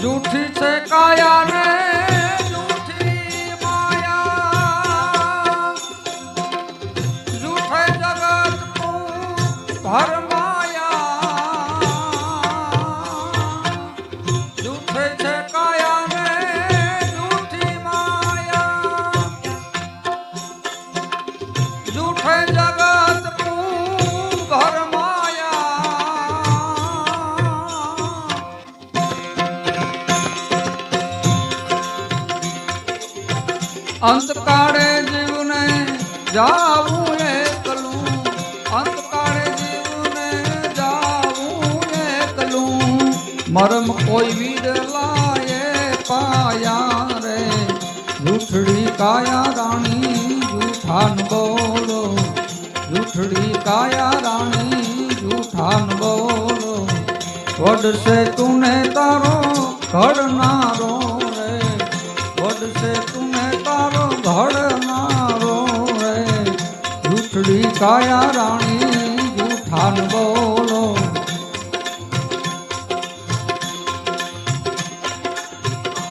જૂઠી છે કાયા ને જૂઠી માયા, જૂઠે જગત તું ભર માયા, જૂઠે છે કાયા ને જૂઠી માયા, જૂઠે જગત તું ભર અંતકાળે જીવને જાવું એકલું, અંતકાળે જીવને જાવું એકલું, મરમ કોઈ વિરલાએ પાયા રે, જૂઠડી કાયા રાણી જૂઠાન બોલો, જૂઠડી કાયા રાણી જૂઠાન બોલો, વડશે તુને તારો ઘડનારો રે, વડશે તુને તારો ઘડનારો રે, જૂઠડી કાયા રાણી જૂઠાન બોલો।